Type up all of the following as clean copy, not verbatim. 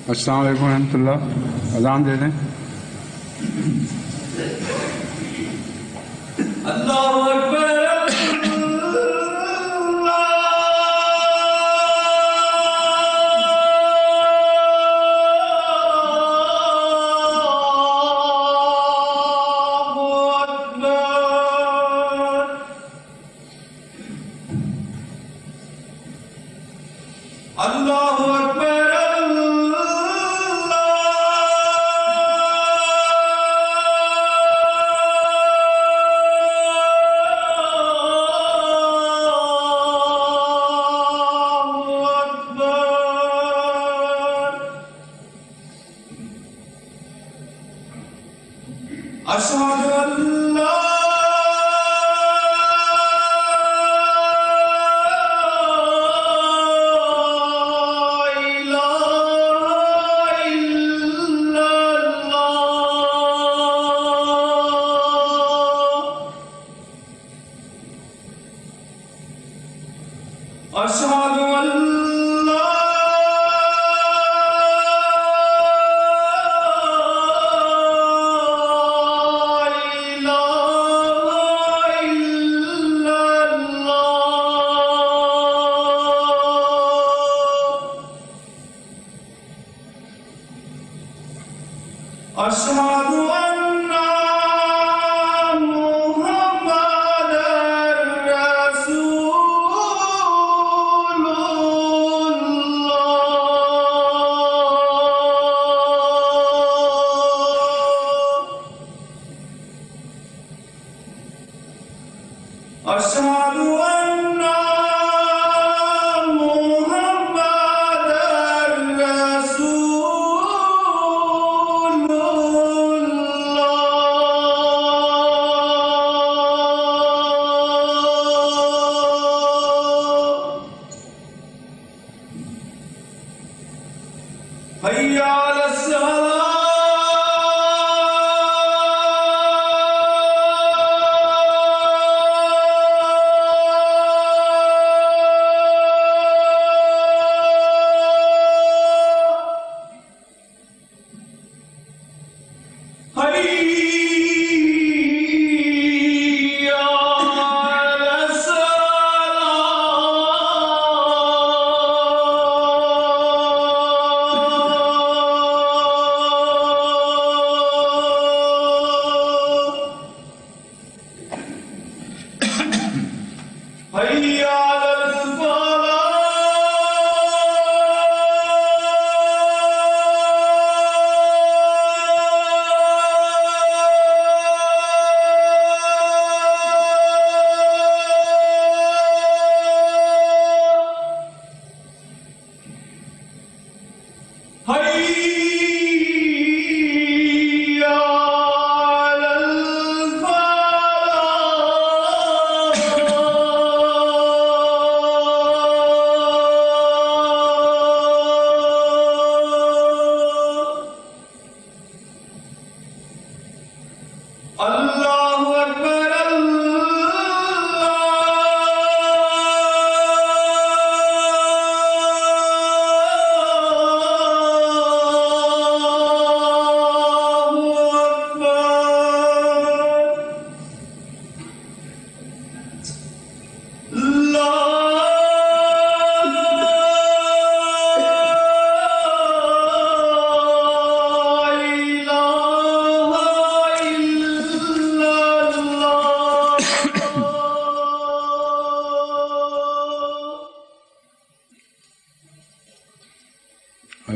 السلام علیکم ورحمۃ اللہ. اذان دے دیں. اللہ اکبر.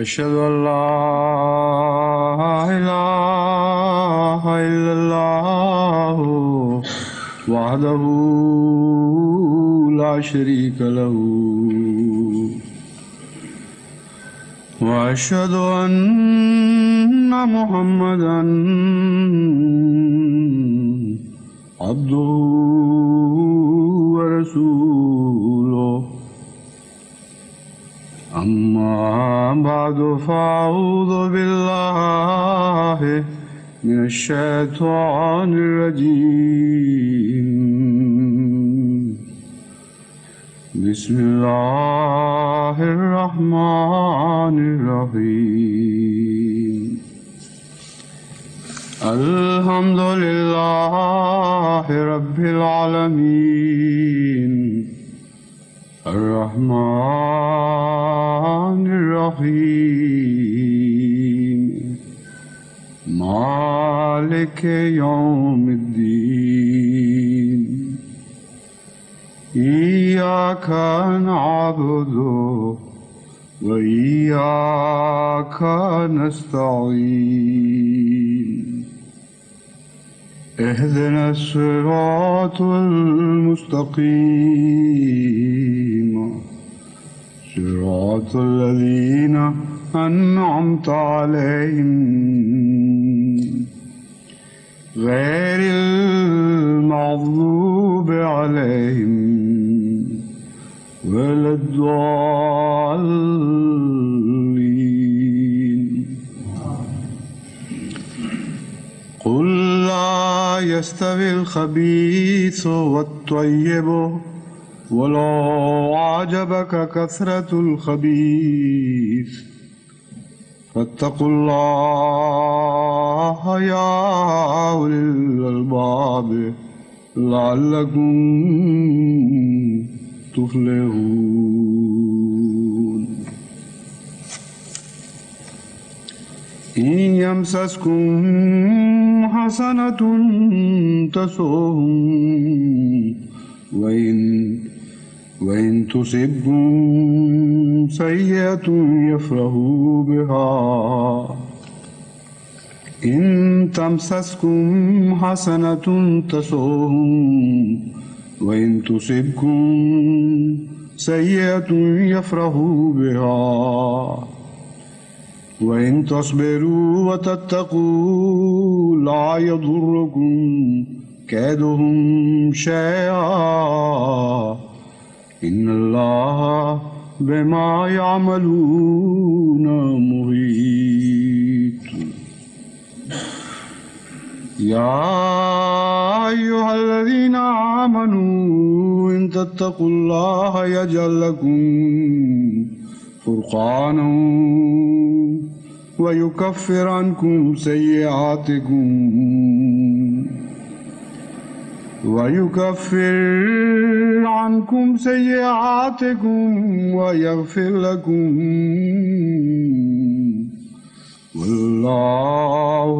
أشهد أن لا إله إلا الله وحده لا شريك له وأشهد أن محمدا عبده ورسوله أما بعد فأعوذ بالله من الشيطان الرجيم. بسم الله الرحمن الرحيم. الحمد لله رب العالمين الرحمن الرحيم مالك يوم الدين. إياك نعبد وإياك نستعين. اهدنا الصراط المستقيم صراط الذين أنعمت عليهم غير المغضوب عليهم ولا الضالين. قل لا يستوي الخبيث والطيب ولو أعجبك كثرة الخبيث فاتقوا الله يا أولي الألباب لعلكم تفلحون. إن يمسسكم حسنة تسؤهم وإن تصبكم سيئة يفرحوا بها. إن تمسسكم حسنة تسؤهم وإن تصبكم سيئة يفرحوا بها. وإن تصبروا وتتقوا لا يضركم كيدهم شيئا إن الله بما يعملون محيط. يا أيها الذين آمنوا إن تتقوا الله يجعل لكم فرقانا ويكفر عنكم سيئاتكم ويغفر لكم والله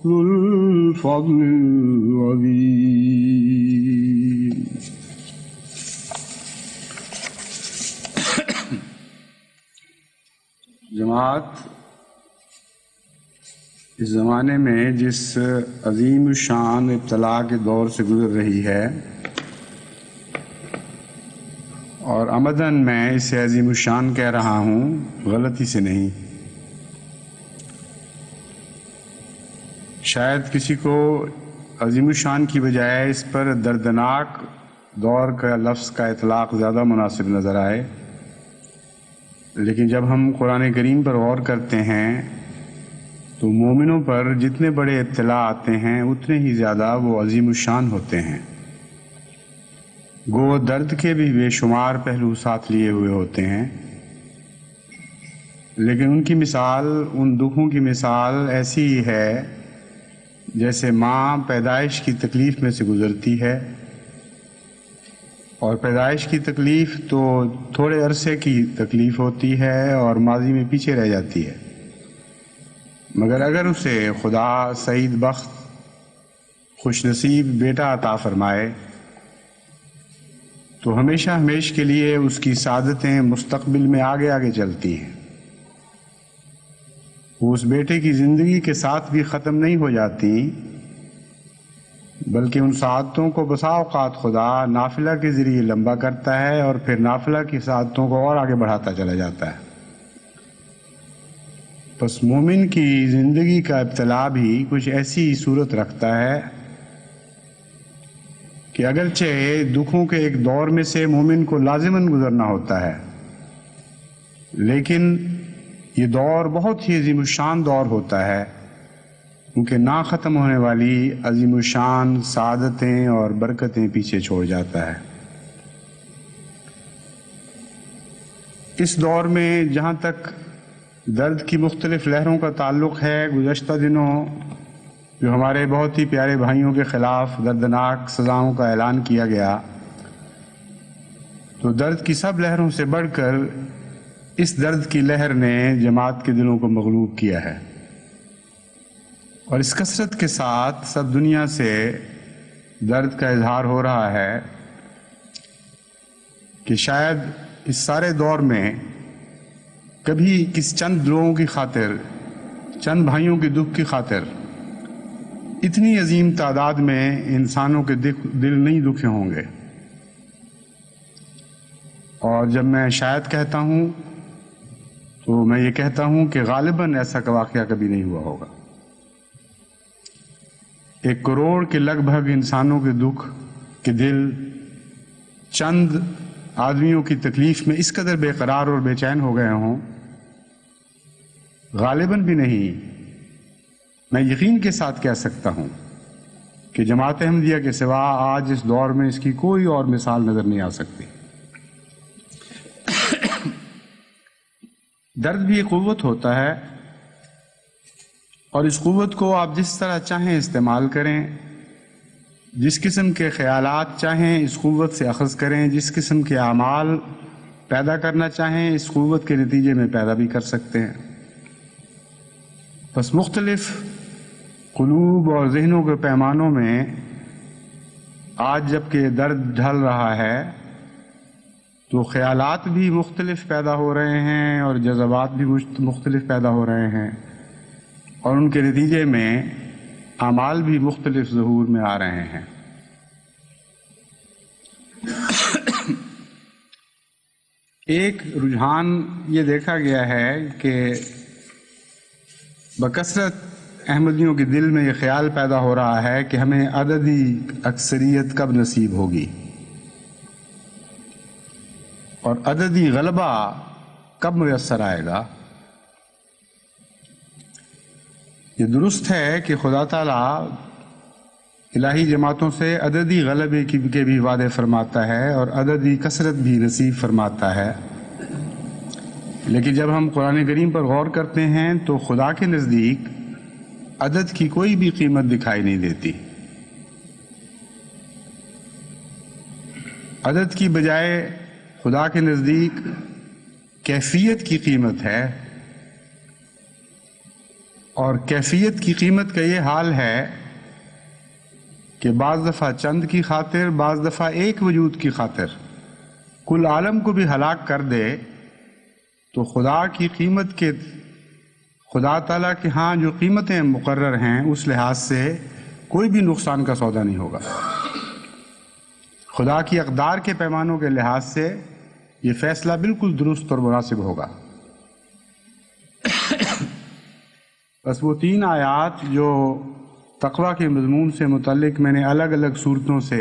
ذو الفضل العظيم. جماعت اس زمانے میں جس عظیم الشان ابتلا کے دور سے گزر رہی ہے اور عمدن میں اسے عظیم الشان کہہ رہا ہوں، غلطی سے نہیں. شاید کسی کو عظیم الشان کی بجائے اس پر دردناک دور کا لفظ کا اطلاق زیادہ مناسب نظر آئے، لیکن جب ہم قرآن کریم پر غور کرتے ہیں تو مومنوں پر جتنے بڑے ابتلا آتے ہیں اتنے ہی زیادہ وہ عظیم الشان ہوتے ہیں. گو درد کے بھی بے شمار پہلو ساتھ لیے ہوئے ہوتے ہیں، لیکن ان کی مثال، ان دکھوں کی مثال ایسی ہی ہے جیسے ماں پیدائش کی تکلیف میں سے گزرتی ہے، اور پیدائش کی تکلیف تو تھوڑے عرصے کی تکلیف ہوتی ہے اور ماضی میں پیچھے رہ جاتی ہے، مگر اگر اسے خدا سعید بخت خوش نصیب بیٹا عطا فرمائے تو ہمیشہ ہمیش کے لیے اس کی سعادتیں مستقبل میں آگے آگے چلتی ہیں. وہ اس بیٹے کی زندگی کے ساتھ بھی ختم نہیں ہو جاتی، بلکہ ان سعادتوں کو بسا اوقات خدا نافلہ کے ذریعے لمبا کرتا ہے اور پھر نافلہ کی سعادتوں کو اور آگے بڑھاتا چلا جاتا ہے. پس مومن کی زندگی کا ابتلا بھی کچھ ایسی صورت رکھتا ہے کہ اگرچہ دکھوں کے ایک دور میں سے مومن کو لازماً گزرنا ہوتا ہے، لیکن یہ دور بہت ہی عظیم الشان دور ہوتا ہے کیونکہ نہ ختم ہونے والی عظیم الشان سعادتیں اور برکتیں پیچھے چھوڑ جاتا ہے۔ اس دور میں جہاں تک درد کی مختلف لہروں کا تعلق ہے، گزشتہ دنوں جو ہمارے بہت ہی پیارے بھائیوں کے خلاف دردناک سزاؤں کا اعلان کیا گیا، تو درد کی سب لہروں سے بڑھ کر اس درد کی لہر نے جماعت کے دلوں کو مغلوب کیا ہے، اور اس کثرت کے ساتھ سب دنیا سے درد کا اظہار ہو رہا ہے کہ شاید اس سارے دور میں کبھی کس چند لوگوں کی خاطر، چند بھائیوں کے دکھ کی خاطر اتنی عظیم تعداد میں انسانوں کے دل نہیں دکھے ہوں گے۔ اور جب میں شاید کہتا ہوں تو میں یہ کہتا ہوں کہ غالباً ایسا کا واقعہ کبھی نہیں ہوا ہوگا۔ 1 کروڑ کے لگ بھگ انسانوں کے دکھ کے دل چند آدمیوں کی تکلیف میں اس قدر بے قرار اور بے چین ہو گئے ہوں، غالباً بھی نہیں، میں یقین کے ساتھ کہہ سکتا ہوں کہ جماعت احمدیہ کے سوا آج اس دور میں اس کی کوئی اور مثال نظر نہیں آ سکتی۔ درد بھی ایک قوت ہوتا ہے، اور اس قوت کو آپ جس طرح چاہیں استعمال کریں، جس قسم کے خیالات چاہیں اس قوت سے اخذ کریں، جس قسم کے اعمال پیدا کرنا چاہیں اس قوت کے نتیجے میں پیدا بھی کر سکتے ہیں۔ بس مختلف قلوب اور ذہنوں کے پیمانوں میں آج جب کہ درد ڈھل رہا ہے تو خیالات بھی مختلف پیدا ہو رہے ہیں اور جذبات بھی مختلف پیدا ہو رہے ہیں، اور ان کے نتیجے میں اعمال بھی مختلف ظہور میں آ رہے ہیں۔ ایک رجحان یہ دیکھا گیا ہے کہ بکثرت احمدیوں کے دل میں یہ خیال پیدا ہو رہا ہے کہ ہمیں عددی اکثریت کب نصیب ہوگی اور عددی غلبہ کب میسر آئے گا۔ یہ درست ہے کہ خدا تعالیٰ الہی جماعتوں سے عددی غلبے کے بھی وعدے فرماتا ہے اور عددی کثرت بھی نصیب فرماتا ہے، لیکن جب ہم قرآن کریم پر غور کرتے ہیں تو خدا کے نزدیک عدد کی کوئی بھی قیمت دکھائی نہیں دیتی۔ عدد کی بجائے خدا کے نزدیک کیفیت کی قیمت ہے، اور کیفیت کی قیمت کا یہ حال ہے کہ بعض دفعہ چند کی خاطر، بعض دفعہ ایک وجود کی خاطر کل عالم کو بھی ہلاک کر دے تو خدا کی قیمت کے، خدا تعالیٰ کے ہاں جو قیمتیں مقرر ہیں اس لحاظ سے کوئی بھی نقصان کا سودا نہیں ہوگا۔ خدا کی اقدار کے پیمانوں کے لحاظ سے یہ فیصلہ بالکل درست اور مناسب ہوگا۔ بس وہ 3 آیات جو تقویٰ کے مضمون سے متعلق میں نے الگ الگ صورتوں سے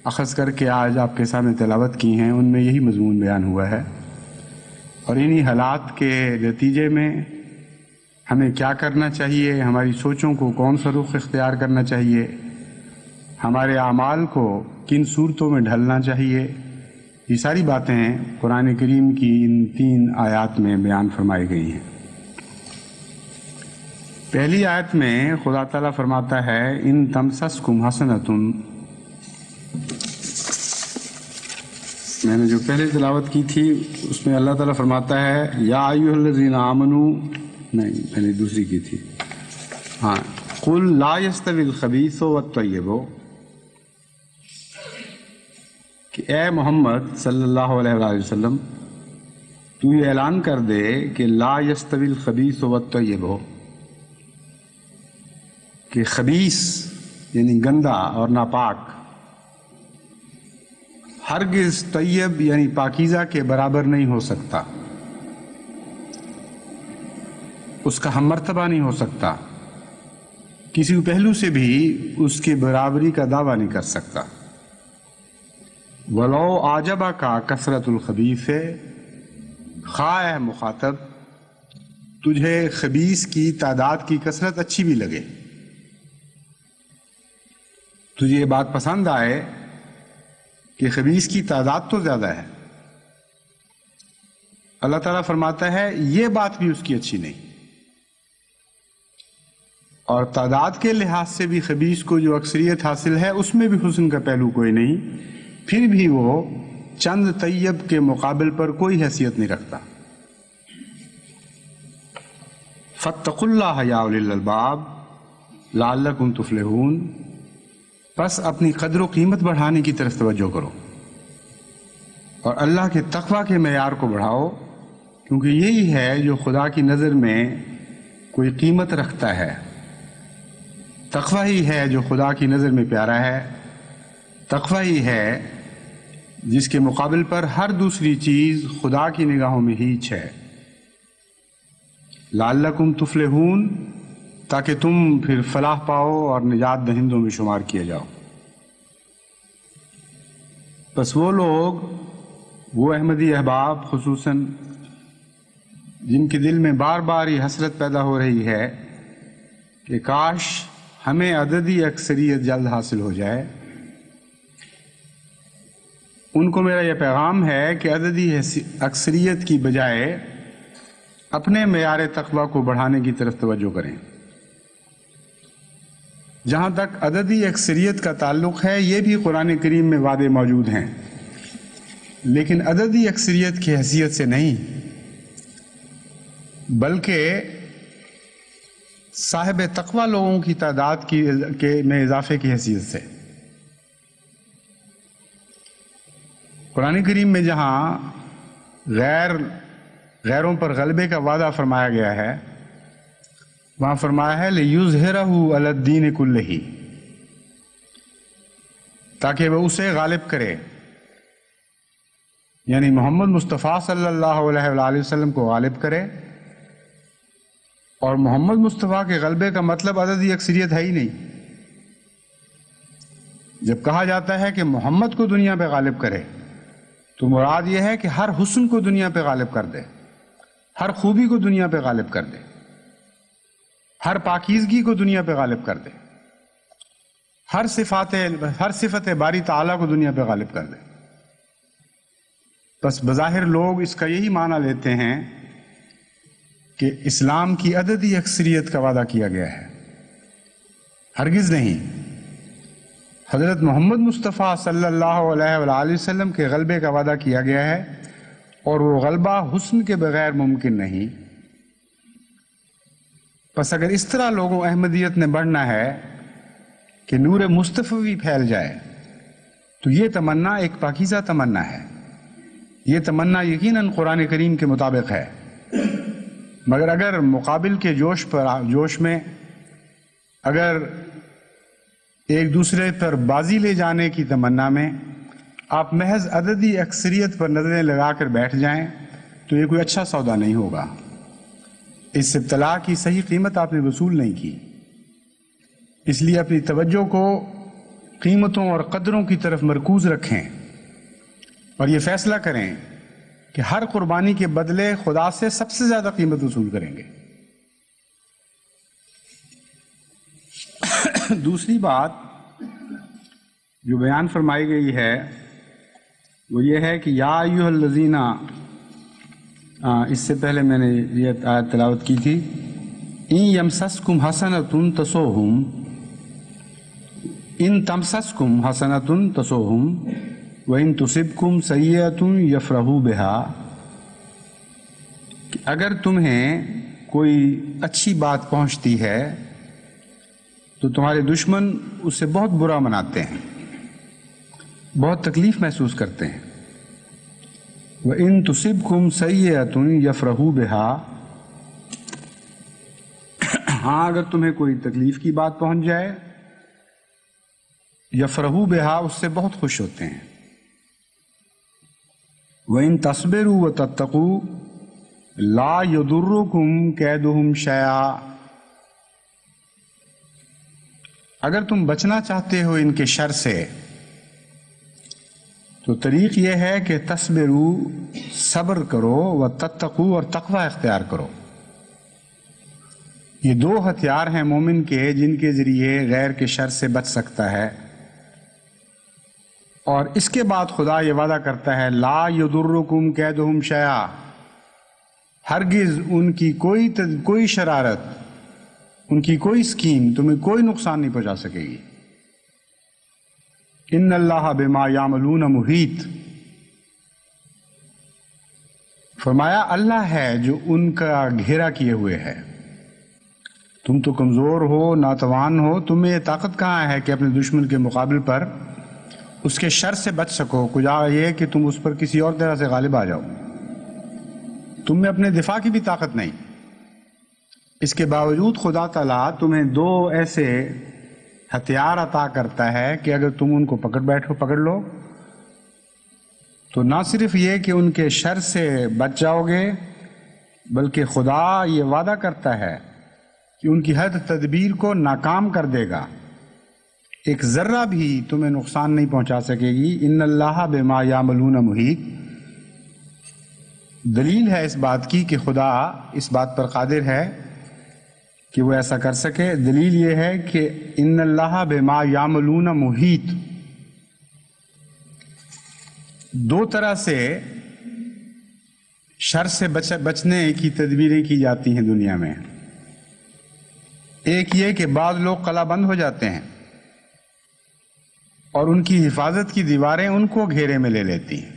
اخذ کر کے آج آپ کے سامنے تلاوت کی ہیں، ان میں یہی مضمون بیان ہوا ہے، اور انہی حالات کے نتیجے میں ہمیں کیا کرنا چاہیے، ہماری سوچوں کو کون سا رخ اختیار کرنا چاہیے، ہمارے اعمال کو کن صورتوں میں ڈھلنا چاہیے، یہ ساری باتیں قرآن کریم کی ان 3 آیات میں بیان فرمائی گئی ہیں۔ پہلی آیت میں خدا تعالیٰ فرماتا ہے ان تمسسکم حسنۃ، میں نے جو پہلے تلاوت کی تھی اس میں اللہ تعالیٰ فرماتا ہے یا ایھا الذین آمنوا، نہیں میں نے دوسری کی تھی، ہاں قل لا یستوی الخبیث والطیب، کہ اے محمد صلی اللہ علیہ وآلہ وسلم تو یہ اعلان کر دے کہ لا یستوی الخبیث والطیب، کہ خبیث یعنی گندا اور ناپاک ہرگز طیب یعنی پاکیزہ کے برابر نہیں ہو سکتا، اس کا ہم مرتبہ نہیں ہو سکتا، کسی پہلو سے بھی اس کی برابری کا دعویٰ نہیں کر سکتا۔ ولو اعجبک کثرت الخبیث، خواہ مخاطب تجھے خبیث کی تعداد کی کثرت اچھی بھی لگے، تجھے یہ بات پسند آئے کہ خبیث کی تعداد تو زیادہ ہے، اللہ تعالیٰ فرماتا ہے یہ بات بھی اس کی اچھی نہیں، اور تعداد کے لحاظ سے بھی خبیث کو جو اکثریت حاصل ہے اس میں بھی حسن کا پہلو کوئی نہیں، پھر بھی وہ چند طیب کے مقابل پر کوئی حیثیت نہیں رکھتا۔ فاتقوا اللہ یا اولی الالباب لعلکم تفلحون، پس اپنی قدر و قیمت بڑھانے کی طرف توجہ کرو اور اللہ کے تقوی کے معیار کو بڑھاؤ، کیونکہ یہی ہے جو خدا کی نظر میں کوئی قیمت رکھتا ہے۔ تقوی ہی ہے جو خدا کی نظر میں پیارا ہے، تقوی ہی ہے جس کے مقابل پر ہر دوسری چیز خدا کی نگاہوں میں ہیچ ہے۔ لعلکم تفلحون، تاکہ تم پھر فلاح پاؤ اور نجات دہندوں میں شمار کیے جاؤ۔ بس وہ لوگ، وہ احمدی احباب خصوصاً جن کے دل میں بار بار یہ حسرت پیدا ہو رہی ہے کہ کاش ہمیں عددی اکثریت جلد حاصل ہو جائے، ان کو میرا یہ پیغام ہے کہ عددی اکثریت کی بجائے اپنے معیار تقوی کو بڑھانے کی طرف توجہ کریں۔ جہاں تک عددی اکثریت کا تعلق ہے، یہ بھی قرآن کریم میں وعدے موجود ہیں، لیکن عددی اکثریت کی حیثیت سے نہیں، بلکہ صاحب تقوی لوگوں کی تعداد میں اضافے کی حیثیت سے۔ قرآن کریم میں جہاں غیروں پر غلبے کا وعدہ فرمایا گیا ہے، وہاں فرمایا ہے لِيُظْهِرَهُ عَلَى الدِّينِ كُلِّهِ، تاکہ وہ اسے غالب کرے، یعنی محمد مصطفیٰ صلی اللہ علیہ وآلہ وسلم کو غالب کرے۔ اور محمد مصطفیٰ کے غلبے کا مطلب عددی اکثریت ہے ہی نہیں۔ جب کہا جاتا ہے کہ محمد کو دنیا پہ غالب کرے تو مراد یہ ہے کہ ہر حسن کو دنیا پہ غالب کر دے، ہر خوبی کو دنیا پہ غالب کر دے، ہر پاکیزگی کو دنیا پہ غالب کر دے، ہر صفت باری تعالیٰ کو دنیا پہ غالب کر دے۔ بس بظاہر لوگ اس کا یہی معنی لیتے ہیں کہ اسلام کی عددی اکثریت کا وعدہ کیا گیا ہے، ہرگز نہیں۔ حضرت محمد مصطفیٰ صلی اللہ علیہ وآلہ وسلم کے غلبے کا وعدہ کیا گیا ہے، اور وہ غلبہ حسن کے بغیر ممکن نہیں۔ پس اگر اس طرح لوگوں احمدیت نے بڑھنا ہے کہ نور مصطفی پھیل جائے، تو یہ تمنا ایک پاکیزہ تمنا ہے، یہ تمنا یقیناً قرآن کریم کے مطابق ہے، مگر اگر مقابل کے جوش میں اگر ایک دوسرے پر بازی لے جانے کی تمنا میں آپ محض عددی اکثریت پر نظریں لگا کر بیٹھ جائیں تو یہ کوئی اچھا سودا نہیں ہوگا۔ اس ابتلاء کی صحیح قیمت آپ نے وصول نہیں کی، اس لیے اپنی توجہ کو قیمتوں اور قدروں کی طرف مرکوز رکھیں اور یہ فیصلہ کریں کہ ہر قربانی کے بدلے خدا سے سب سے زیادہ قیمت وصول کریں گے۔ دوسری بات جو بیان فرمائی گئی ہے وہ یہ ہے کہ یا ایھا الذین، اس سے پہلے میں نے یہ آیت تلاوت کی تھی، ان یمسسکم حسنۃ تسؤہم، ان تمسسکم حسنۃ تسؤہم وَإِن تُصِبْكُمْ سَيِّئَةٌ يَفْرَحُوا بِهَا، کہ اگر تمہیں کوئی اچھی بات پہنچتی ہے تو تمہارے دشمن اس سے بہت برا مناتے ہیں، بہت تکلیف محسوس کرتے ہیں۔ وَإِن تُصِبْكُمْ سَيِّئَةٌ يَفْرَحُوا بِهَا، ہاں اگر تمہیں کوئی تکلیف کی بات پہنچ جائے، یفرحوا بہا، اس سے بہت خوش ہوتے ہیں۔ وَإِن تَصْبِرُوا وَتَتَّقُوا لَا يَضُرُّكُمْ كَيْدُهُمْ شَيْئًا، اگر تم بچنا چاہتے ہو ان کے شر سے تو طریق یہ ہے کہ تصبروا، صبر کرو، وتتقوا، اور تقوی اختیار کرو۔ یہ دو ہتھیار ہیں مومن کے جن کے ذریعے غیر کے شر سے بچ سکتا ہے. اور اس کے بعد خدا یہ وعدہ کرتا ہے لا یضرکم کیدہم شیئا، ہرگز ان کی کوئی شرارت، ان کی کوئی اسکیم تمہیں کوئی نقصان نہیں پہنچا سکے گی. ان اللہ بما یعملون محیط، فرمایا اللہ ہے جو ان کا گھیرا کیے ہوئے ہے. تم تو کمزور ہو، ناتوان ہو، تمہیں یہ طاقت کہاں ہے کہ اپنے دشمن کے مقابل پر اس کے شر سے بچ سکو. کجا یہ کہ تم اس پر کسی اور طرح سے غالب آ جاؤ. تم میں اپنے دفاع کی بھی طاقت نہیں. اس کے باوجود خدا تعالیٰ تمہیں دو ایسے ہتھیار عطا کرتا ہے کہ اگر تم ان کو پکڑ لو تو نہ صرف یہ کہ ان کے شر سے بچ جاؤ گے، بلکہ خدا یہ وعدہ کرتا ہے کہ ان کی ہر تدبیر کو ناکام کر دے گا. ایک ذرہ بھی تمہیں نقصان نہیں پہنچا سکے گی. ان اللہ بما یعملون محیط، دلیل ہے اس بات کی کہ خدا اس بات پر قادر ہے کہ وہ ایسا کر سکے. دلیل یہ ہے کہ ان اللہ بما یعملون محیط، دو طرح سے شر سے بچنے کی تدبیریں کی جاتی ہیں دنیا میں. ایک یہ کہ بعض لوگ قلعہ بند ہو جاتے ہیں اور ان کی حفاظت کی دیواریں ان کو گھیرے میں لے لیتی ہیں.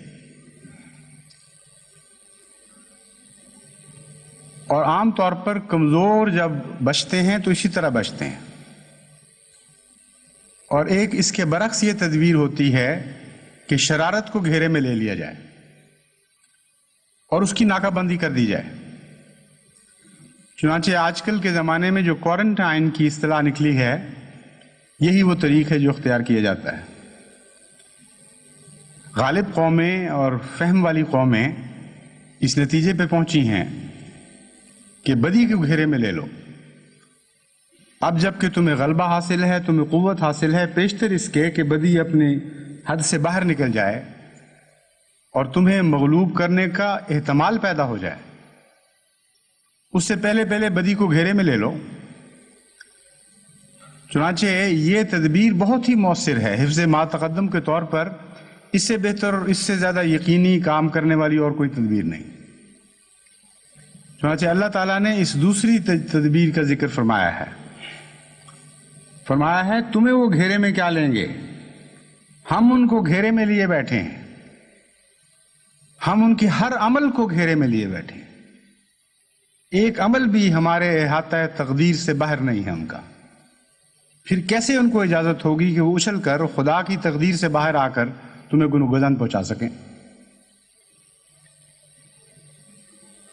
اور عام طور پر کمزور جب بچتے ہیں تو اسی طرح بچتے ہیں. اور ایک اس کے برعکس یہ تدبیر ہوتی ہے کہ شرارت کو گھیرے میں لے لیا جائے اور اس کی ناکہ بندی کر دی جائے. چنانچہ آج کل کے زمانے میں جو کوارنٹائن کی اصطلاح نکلی ہے، یہی وہ طریق ہے جو اختیار کیا جاتا ہے. غالب قومیں اور فہم والی قومیں اس نتیجے پہ پہنچی ہیں کہ بدی کو گھیرے میں لے لو. اب جب کہ تمہیں غلبہ حاصل ہے، تمہیں قوت حاصل ہے، پیشتر اس کے کہ بدی اپنی حد سے باہر نکل جائے اور تمہیں مغلوب کرنے کا احتمال پیدا ہو جائے. اس سے پہلے بدی کو گھیرے میں لے لو. چنانچہ یہ تدبیر بہت ہی مؤثر ہے حفظ ما تقدم کے طور پر. اس سے بہتر اور اس سے زیادہ یقینی کام کرنے والی اور کوئی تدبیر نہیں. چنانچہ اللہ تعالیٰ نے اس دوسری تدبیر کا ذکر فرمایا ہے تمہیں وہ گھیرے میں کیا لیں گے، ہم ان کو گھیرے میں لیے بیٹھے ہیں، ہم ان کے ہر عمل کو گھیرے میں لیے بیٹھے ہیں. ایک عمل بھی ہمارے احاطہ تقدیر سے باہر نہیں ہے ان کا. پھر کیسے ان کو اجازت ہوگی کہ وہ اچھل کر خدا کی تقدیر سے باہر آ کر تمہیں گناہ پہنچا سکیں.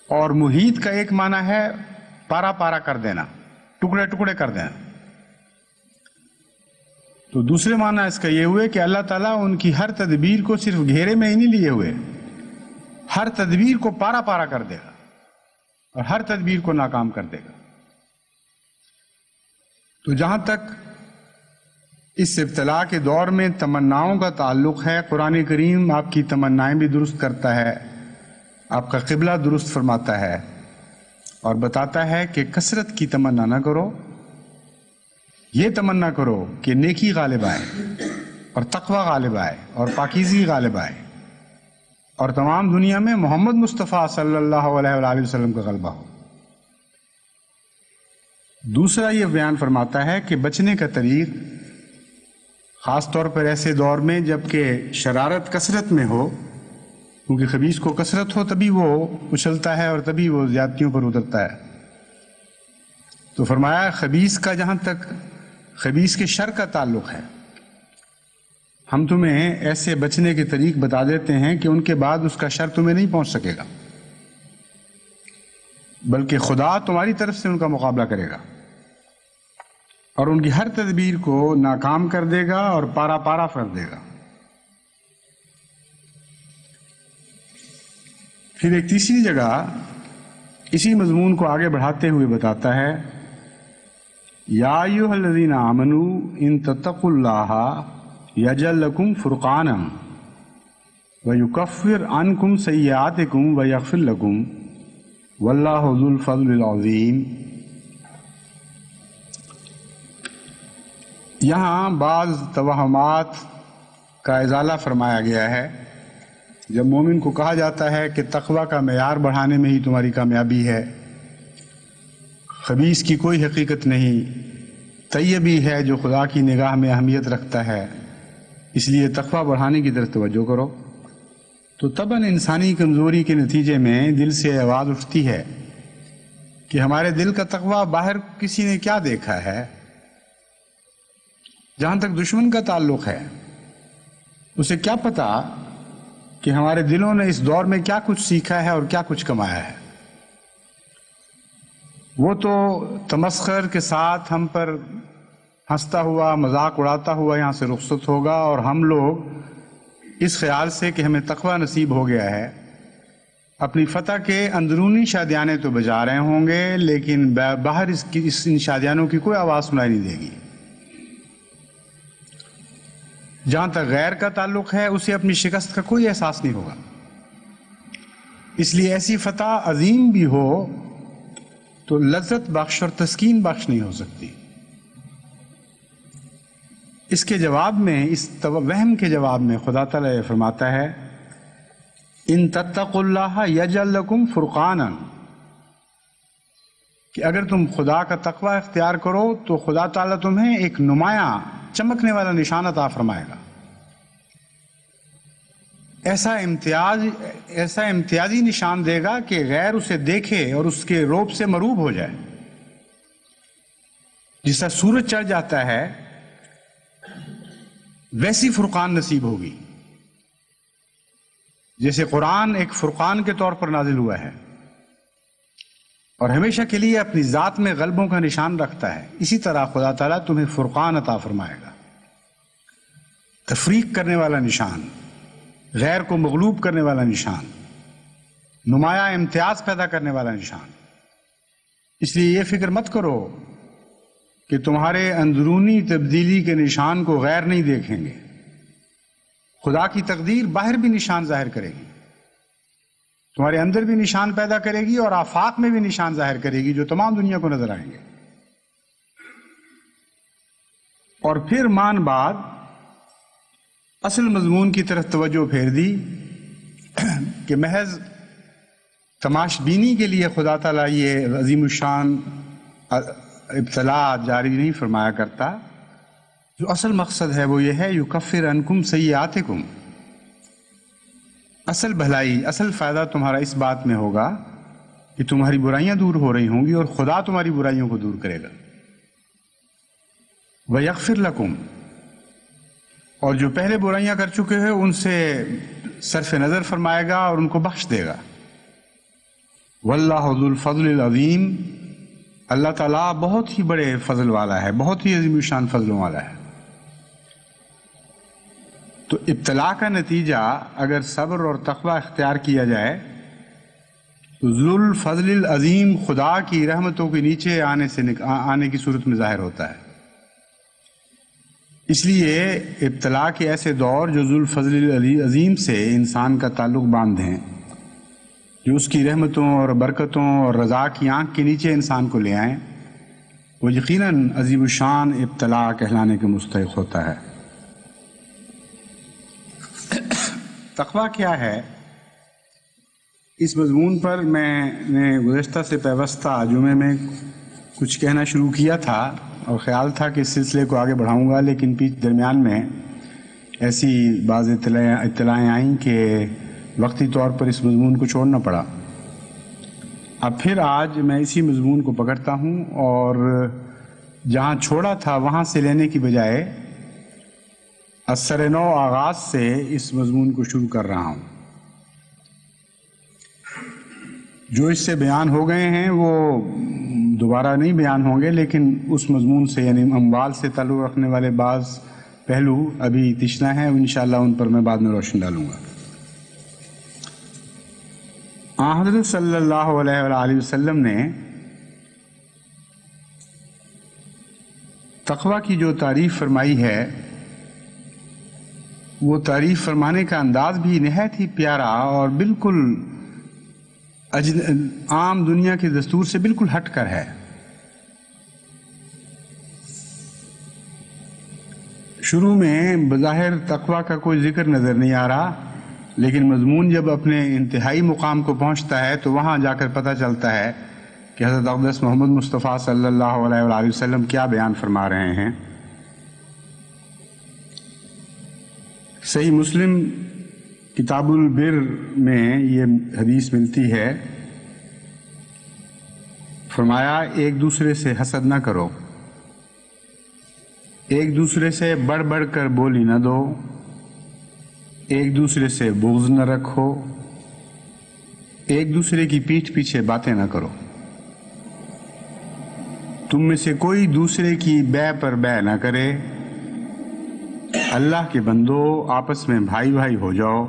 اور محیط کا ایک معنی ہے پارا پارا کر دینا، ٹکڑے ٹکڑے کر دینا. تو دوسرے معنی اس کا یہ ہوئے کہ اللہ تعالیٰ ان کی ہر تدبیر کو صرف گھیرے میں ہی نہیں لیے ہوئے، ہر تدبیر کو پارا پارا کر دے گا اور ہر تدبیر کو ناکام کر دے گا. تو جہاں تک اس ابتلا کے دور میں تمناؤں کا تعلق ہے، قرآن کریم آپ کی تمنائیں بھی درست کرتا ہے، آپ کا قبلہ درست فرماتا ہے اور بتاتا ہے کہ کثرت کی تمنا نہ کرو. یہ تمنا کرو کہ نیکی غالب آئے اور تقوی غالب آئے اور پاکیزگی غالب آئے اور تمام دنیا میں محمد مصطفیٰ صلی اللہ علیہ وآلہ وسلم کا غلبہ ہو. دوسرا یہ بیان فرماتا ہے کہ بچنے کا طریق خاص طور پر ایسے دور میں جب کہ شرارت کثرت میں ہو، کیونکہ خبیث کو کثرت ہو تبھی وہ اچھلتا ہے اور تبھی وہ زیادتیوں پر اترتا ہے. تو فرمایا خبیث کا جہاں تک خبیث کے شر کا تعلق ہے، ہم تمہیں ایسے بچنے کے طریق بتا دیتے ہیں کہ ان کے بعد اس کا شر تمہیں نہیں پہنچ سکے گا، بلکہ خدا تمہاری طرف سے ان کا مقابلہ کرے گا اور ان کی ہر تدبیر کو ناکام کر دے گا اور پارا پارا کر دے گا. پھر ایک تیسری جگہ اسی مضمون کو آگے بڑھاتے ہوئے بتاتا ہے یا ایھا الذین آمنوا ان تتقوا اللہ یجعل لکم فرقانا ویکفر عنکم سیئاتکم ویغفر لکم واللہ ذو الفضل العظیم. یہاں بعض توہمات کا ازالہ فرمایا گیا ہے. جب مومن کو کہا جاتا ہے کہ تقوی کا معیار بڑھانے میں ہی تمہاری کامیابی ہے، خبیث کی کوئی حقیقت نہیں، طیبی ہے جو خدا کی نگاہ میں اہمیت رکھتا ہے، اس لیے تقوی بڑھانے کی طرف توجہ کرو، تو طبعاً انسانی کمزوری کے نتیجے میں دل سے آواز اٹھتی ہے کہ ہمارے دل کا تقوی باہر کسی نے کیا دیکھا ہے. جہاں تک دشمن کا تعلق ہے، اسے کیا پتا کہ ہمارے دلوں نے اس دور میں کیا کچھ سیکھا ہے اور کیا کچھ کمایا ہے. وہ تو تمسخر کے ساتھ ہم پر ہنستا ہوا، مذاق اڑاتا ہوا یہاں سے رخصت ہوگا، اور ہم لوگ اس خیال سے کہ ہمیں تقوی نصیب ہو گیا ہے اپنی فتح کے اندرونی شادیانے تو بجا رہے ہوں گے، لیکن باہر ان شادیانوں کی کوئی آواز سنائی نہیں دے گی. جہاں تک غیر کا تعلق ہے، اسے اپنی شکست کا کوئی احساس نہیں ہوگا. اس لیے ایسی فتح عظیم بھی ہو تو لذت بخش اور تسکین بخش نہیں ہو سکتی. اس کے جواب میں، اس وہم کے جواب میں خدا تعالیٰ یہ فرماتا ہے ان تتقوا اللہ یجعل لکم فرقانا، کہ اگر تم خدا کا تقوی اختیار کرو تو خدا تعالیٰ تمہیں ایک نمایاں چمکنے والا نشان عطا فرمائے گا. ایسا امتیازی نشان دے گا کہ غیر اسے دیکھے اور اس کے رعب سے مروب ہو جائے. جیسا سورج چڑھ جاتا ہے ویسی فرقان نصیب ہوگی، جیسے قرآن ایک فرقان کے طور پر نازل ہوا ہے اور ہمیشہ کے لیے اپنی ذات میں غلبوں کا نشان رکھتا ہے، اسی طرح خدا تعالیٰ تمہیں فرقان عطا فرمائے گا، تفریق کرنے والا نشان، غیر کو مغلوب کرنے والا نشان، نمایاں امتیاز پیدا کرنے والا نشان. اس لیے یہ فکر مت کرو کہ تمہارے اندرونی تبدیلی کے نشان کو غیر نہیں دیکھیں گے. خدا کی تقدیر باہر بھی نشان ظاہر کرے گی، تمہارے اندر بھی نشان پیدا کرے گی اور آفاق میں بھی نشان ظاہر کرے گی جو تمام دنیا کو نظر آئیں گے. اور پھر مان بعد اصل مضمون کی طرف توجہ پھیر دی کہ محض تماش بینی کے لیے خدا تعالیٰ یہ عظیم الشان ابتلا جاری نہیں فرمایا کرتا. جو اصل مقصد ہے وہ یہ ہے یکفر عنکم سیئاتکم، اصل بھلائی، اصل فائدہ تمہارا اس بات میں ہوگا کہ تمہاری برائیاں دور ہو رہی ہوں گی اور خدا تمہاری برائیوں کو دور کرے گا. وَيَغْفِرْ لَكُمْ، اور جو پہلے برائیاں کر چکے ہیں ان سے صرف نظر فرمائے گا اور ان کو بخش دے گا. وَاللَّهُ ذُو الْفَضْلِ الْعَظِيمِ، اللہ تعالیٰ بہت ہی بڑے فضل والا ہے، بہت ہی عظیم الشان فضلوں والا ہے. تو ابتلا کا نتیجہ اگر صبر اور تقوی اختیار کیا جائے تو ذو الفضل العظیم خدا کی رحمتوں کے نیچے آنے کی صورت میں ظاہر ہوتا ہے. اس لیے ابتلا کے ایسے دور جو ذو الفضل العظیم سے انسان کا تعلق باندھیں، جو اس کی رحمتوں اور برکتوں اور رضا کی آنکھ کے نیچے انسان کو لے آئیں، وہ یقیناً عظیم الشان ابتلا کہلانے کے مستحق ہوتا ہے. تقوی کیا ہے؟ اس مضمون پر میں نے گزشتہ سے پیوستہ جمعے میں کچھ کہنا شروع کیا تھا اور خیال تھا کہ اس سلسلے کو آگے بڑھاؤں گا، لیکن درمیان میں ایسی بعض اطلاعیں آئیں کہ وقتی طور پر اس مضمون کو چھوڑنا پڑا. اب پھر آج میں اسی مضمون کو پکڑتا ہوں اور جہاں چھوڑا تھا وہاں سے لینے کی بجائے اثر نو آغاز سے اس مضمون کو شروع کر رہا ہوں. جو اس سے بیان ہو گئے ہیں وہ دوبارہ نہیں بیان ہوں گے، لیکن اس مضمون سے یعنی اموال سے تعلق رکھنے والے بعض پہلو ابھی تشنا ہیں، انشاءاللہ ان پر میں بعد میں روشن ڈالوں گا. حضرت صلی اللہ علیہ وآلہ وسلم نے تقوی کی جو تعریف فرمائی ہے، وہ تعریف فرمانے کا انداز بھی نہایت ہی پیارا اور بالکل عام دنیا کے دستور سے بالکل ہٹ کر ہے. شروع میں بظاہر تقویٰ کا کوئی ذکر نظر نہیں آ رہا، لیکن مضمون جب اپنے انتہائی مقام کو پہنچتا ہے تو وہاں جا کر پتہ چلتا ہے کہ حضرت اقدس محمد مصطفیٰ صلی اللہ علیہ وآلہ وسلم کیا بیان فرما رہے ہیں۔ صحیح مسلم کتاب البر میں یہ حدیث ملتی ہے، فرمایا ایک دوسرے سے حسد نہ کرو، ایک دوسرے سے بڑھ بڑھ کر بولی نہ دو، ایک دوسرے سے بغض نہ رکھو، ایک دوسرے کی پیٹھ پیچھے باتیں نہ کرو، تم میں سے کوئی دوسرے کی بے پر بے نہ کرے، اللہ کے بندو آپس میں بھائی بھائی ہو جاؤ،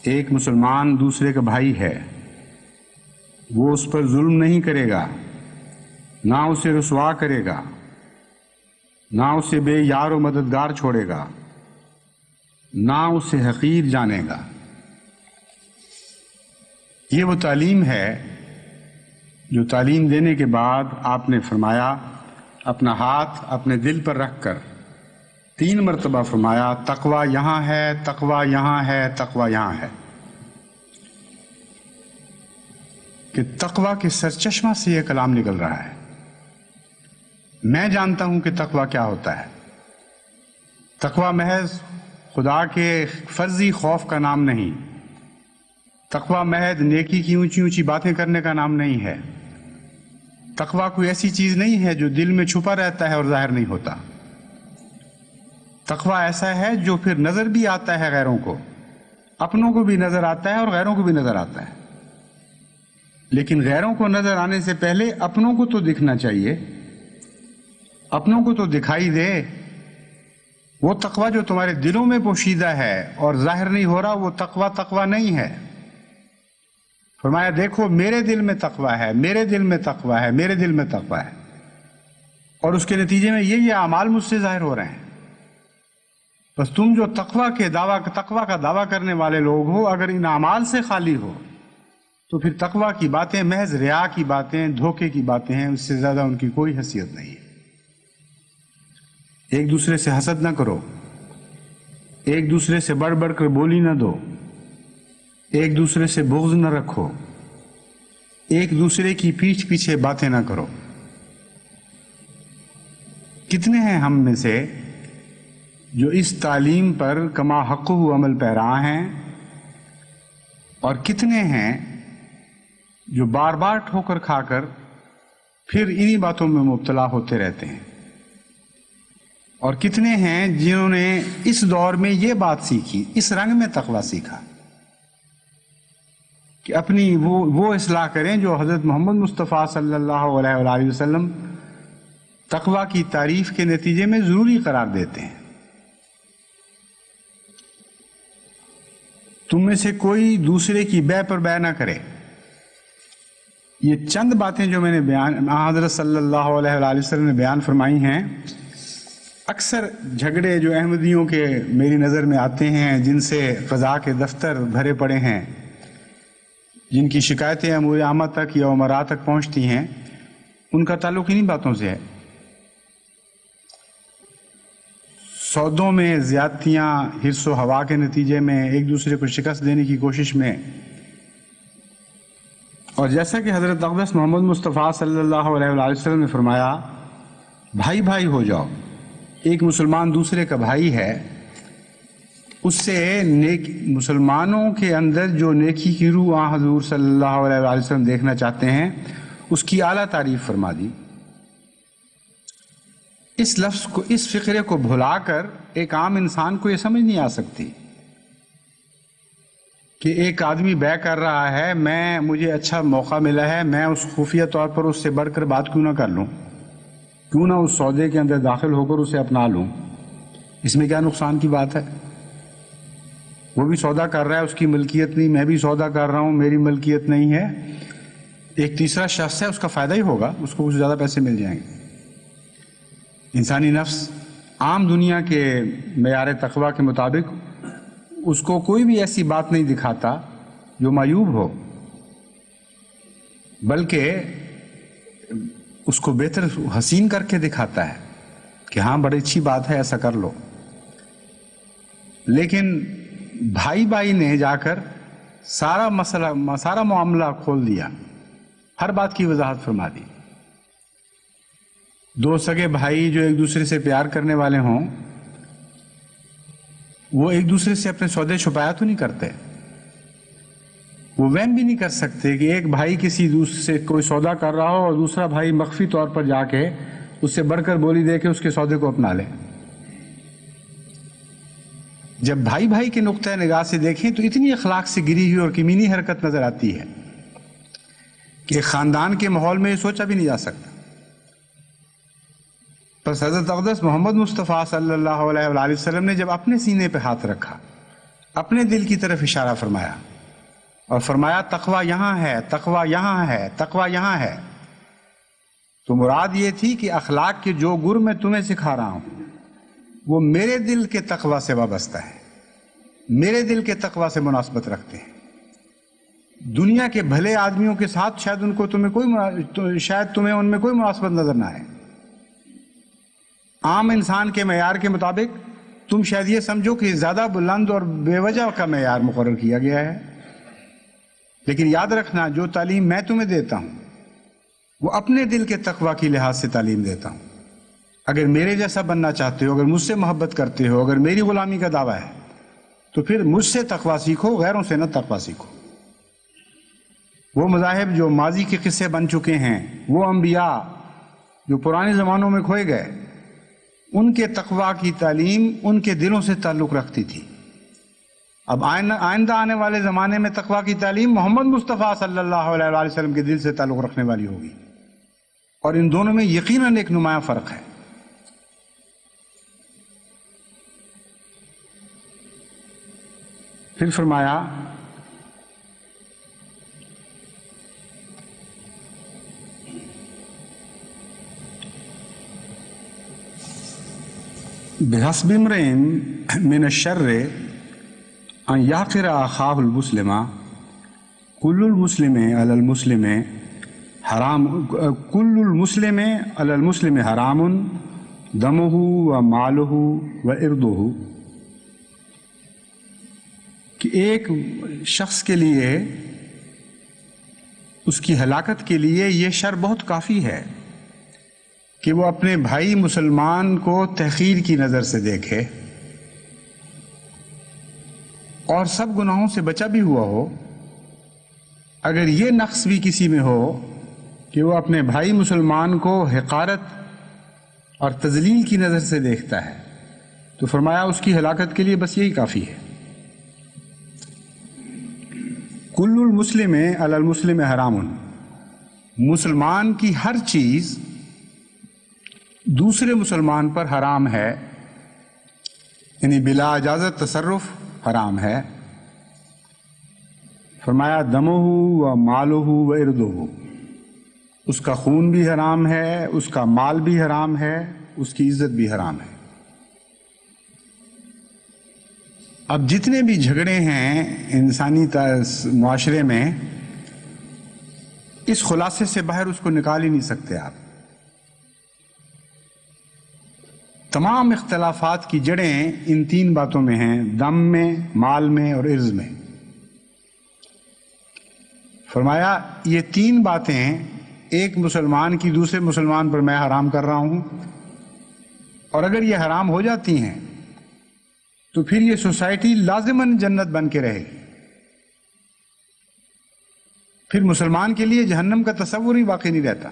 ایک مسلمان دوسرے کا بھائی ہے، وہ اس پر ظلم نہیں کرے گا، نہ اسے رسوا کرے گا، نہ اسے بے یار و مددگار چھوڑے گا، نہ اسے حقیر جانے گا۔ یہ وہ تعلیم ہے جو تعلیم دینے کے بعد آپ نے فرمایا، اپنا ہاتھ اپنے دل پر رکھ کر 3 مرتبہ فرمایا، تقویٰ یہاں ہے، تقویٰ یہاں ہے، تقویٰ یہاں ہے، کہ تقویٰ کے سرچشمہ سے یہ کلام نکل رہا ہے۔ میں جانتا ہوں کہ تقویٰ کیا ہوتا ہے۔ تقویٰ محض خدا کے فرضی خوف کا نام نہیں، تقویٰ محض نیکی کی اونچی اونچی باتیں کرنے کا نام نہیں ہے، تقویٰ کوئی ایسی چیز نہیں ہے جو دل میں چھپا رہتا ہے اور ظاہر نہیں ہوتا۔ تقویٰ ایسا ہے جو پھر نظر بھی آتا ہے غیروں کو، اپنوں کو بھی نظر آتا ہے اور غیروں کو بھی نظر آتا ہے، لیکن غیروں کو نظر آنے سے پہلے اپنوں کو تو دکھنا چاہیے، اپنوں کو تو دکھائی دے۔ وہ تقویٰ جو تمہارے دلوں میں پوشیدہ ہے اور ظاہر نہیں ہو رہا، وہ تقویٰ نہیں ہے۔ فرمایا دیکھو میرے دل میں تقویٰ ہے، میرے دل میں تقویٰ ہے، میرے دل میں تقویٰ ہے، اور اس کے نتیجے میں یہ اعمال مجھ سے ظاہر ہو رہے ہیں۔ بس تم جو تقویٰ کا دعویٰ کرنے والے لوگ ہو، اگر ان اعمال سے خالی ہو تو پھر تقویٰ کی باتیں محض ریا کی باتیں، دھوکے کی باتیں ہیں، اس سے زیادہ ان کی کوئی حیثیت نہیں ہے۔ ایک دوسرے سے حسد نہ کرو، ایک دوسرے سے بڑھ بڑھ کر بولی نہ دو، ایک دوسرے سے بغض نہ رکھو، ایک دوسرے کی پیٹھ پیچھے باتیں نہ کرو۔ کتنے ہیں ہم میں سے جو اس تعلیم پر کما حقہ عمل پیرا ہیں، اور کتنے ہیں جو بار بار ٹھوکر کھا کر پھر انہی باتوں میں مبتلا ہوتے رہتے ہیں، اور کتنے ہیں جنہوں نے اس دور میں یہ بات سیکھی، اس رنگ میں تقویٰ سیکھا کہ اپنی وہ اصلاح کریں جو حضرت محمد مصطفیٰ صلی اللہ علیہ وآلہ وسلم تقویٰ کی تعریف کے نتیجے میں ضروری قرار دیتے ہیں۔ تم میں سے کوئی دوسرے کی بے پر بے نہ کرے۔ یہ چند باتیں جو میں نے حضرت صلی اللہ علیہ وآلہ وسلم نے بیان فرمائی ہیں، اکثر جھگڑے جو احمدیوں کے میری نظر میں آتے ہیں، جن سے قضاء کے دفتر بھرے پڑے ہیں، جن کی شکایتیں امور عامہ تک یا امراء تک پہنچتی ہیں، ان کا تعلق انہی باتوں سے ہے۔ سودوں میں زیادتیاں، حرص و ہوا کے نتیجے میں ایک دوسرے کو شکست دینے کی کوشش میں، اور جیسا کہ حضرت اقدس محمد مصطفیٰ صلی اللہ علیہ وآلہ وسلم نے فرمایا، بھائی بھائی ہو جاؤ۔ ایک مسلمان دوسرے کا بھائی ہے، اس سے مسلمانوں کے اندر جو نیکی کی روح حضور صلی اللہ علیہ وآلہ وسلم دیکھنا چاہتے ہیں، اس کی اعلیٰ تعریف فرما دی۔ اس لفظ کو، اس فقرے کو بھلا کر ایک عام انسان کو یہ سمجھ نہیں آ سکتی کہ ایک آدمی بے کر رہا ہے، مجھے اچھا موقع ملا ہے، میں اس خفیہ طور پر اس سے بڑھ کر بات کیوں نہ کر لوں، کیوں نہ اس سودے کے اندر داخل ہو کر اسے اپنا لوں، اس میں کیا نقصان کی بات ہے؟ وہ بھی سودا کر رہا ہے، اس کی ملکیت نہیں، میں بھی سودا کر رہا ہوں، میری ملکیت نہیں ہے، ایک تیسرا شخص ہے، اس کا فائدہ ہی ہوگا، اس کو کچھ زیادہ پیسے مل جائیں گے۔ انسانی نفس عام دنیا کے معیار تقویٰ کے مطابق اس کو کوئی بھی ایسی بات نہیں دکھاتا جو معیوب ہو، بلکہ اس کو بہتر حسین کر کے دکھاتا ہے۔ کہ ہاں بڑی اچھی بات ہے ایسا کر لو، لیکن بھائی بھائی نے جا کر سارا مسئلہ سارا معاملہ کھول دیا، ہر بات کی وضاحت فرما دی۔ دو سگے بھائی جو ایک دوسرے سے پیار کرنے والے ہوں وہ ایک دوسرے سے اپنے سودے چھپایا تو نہیں کرتے، وہ وہم بھی نہیں کر سکتے کہ ایک بھائی کسی دوسرے سے کوئی سودا کر رہا ہو اور دوسرا بھائی مخفی طور پر جا کے اس سے بڑھ کر بولی دے کے اس کے سودے کو اپنا لے۔ جب بھائی بھائی کے نقطہ نگاہ سے دیکھیں تو اتنی اخلاق سے گری ہوئی اور کمینی حرکت نظر آتی ہے کہ خاندان کے ماحول میں یہ سوچا بھی نہیں جا سکتا۔ بس حضرت اقدس محمد مصطفیٰ صلی اللہ علیہ وآلہ وسلم نے جب اپنے سینے پہ ہاتھ رکھا، اپنے دل کی طرف اشارہ فرمایا اور فرمایا تقویٰ یہاں ہے، تقویٰ یہاں ہے، تقویٰ یہاں ہے، تو مراد یہ تھی کہ اخلاق کے جو گر میں تمہیں سکھا رہا ہوں وہ میرے دل کے تقویٰ سے وابستہ ہے، میرے دل کے تقویٰ سے مناسبت رکھتے ہیں۔ دنیا کے بھلے آدمیوں کے ساتھ شاید تمہیں ان میں کوئی مناسبت نظر نہ آئے۔ عام انسان کے معیار کے مطابق تم شاید یہ سمجھو کہ زیادہ بلند اور بے وجہ کا معیار مقرر کیا گیا ہے، لیکن یاد رکھنا جو تعلیم میں تمہیں دیتا ہوں وہ اپنے دل کے تقویٰ کی لحاظ سے تعلیم دیتا ہوں۔ اگر میرے جیسا بننا چاہتے ہو، اگر مجھ سے محبت کرتے ہو، اگر میری غلامی کا دعویٰ ہے تو پھر مجھ سے تقویٰ سیکھو، غیروں سے نہ تقویٰ سیکھو۔ وہ مذاہب جو ماضی کے قصے بن چکے ہیں، وہ انبیاء جو پرانے زمانوں میں کھوئے گئے، ان کے تقویٰ کی تعلیم ان کے دلوں سے تعلق رکھتی تھی۔ اب آئندہ آنے والے زمانے میں تقویٰ کی تعلیم محمد مصطفیٰ صلی اللہ علیہ وآلہ وسلم کے دل سے تعلق رکھنے والی ہوگی، اور ان دونوں میں یقیناً ایک نمایاں فرق ہے۔ پھر فرمایا بحسب امرئ من الشر ان یحقر اخاہ المسلم کل المسلم علی المسلم حرام، کل المسلم علی المسلم حرام دمہ و مالہ و عرضہ، کہ ایک شخص کے لیے، اس کی ہلاکت کے لیے یہ شر بہت کافی ہے کہ وہ اپنے بھائی مسلمان کو تحقیر کی نظر سے دیکھے اور سب گناہوں سے بچا بھی ہوا ہو۔ اگر یہ نقص بھی کسی میں ہو کہ وہ اپنے بھائی مسلمان کو حقارت اور تذلیل کی نظر سے دیکھتا ہے تو فرمایا اس کی ہلاکت کے لیے بس یہی کافی ہے۔ کل المسلم علی المسلم حرام، مسلمان کی ہر چیز دوسرے مسلمان پر حرام ہے، یعنی بلا اجازت تصرف حرام ہے۔ فرمایا دمہ و مالہ و عرضہ، اس کا خون بھی حرام ہے، اس کا مال بھی حرام ہے، اس کی عزت بھی حرام ہے۔ اب جتنے بھی جھگڑے ہیں انسانی معاشرے میں، اس خلاصے سے باہر اس کو نکال ہی نہیں سکتے آپ۔ تمام اختلافات کی جڑیں ان تین باتوں میں ہیں، دم میں، مال میں اور عرض میں۔ فرمایا یہ تین باتیں ایک مسلمان کی دوسرے مسلمان پر میں حرام کر رہا ہوں، اور اگر یہ حرام ہو جاتی ہیں تو پھر یہ سوسائٹی لازماً جنت بن کے رہے گی، پھر مسلمان کے لیے جہنم کا تصور ہی باقی نہیں رہتا۔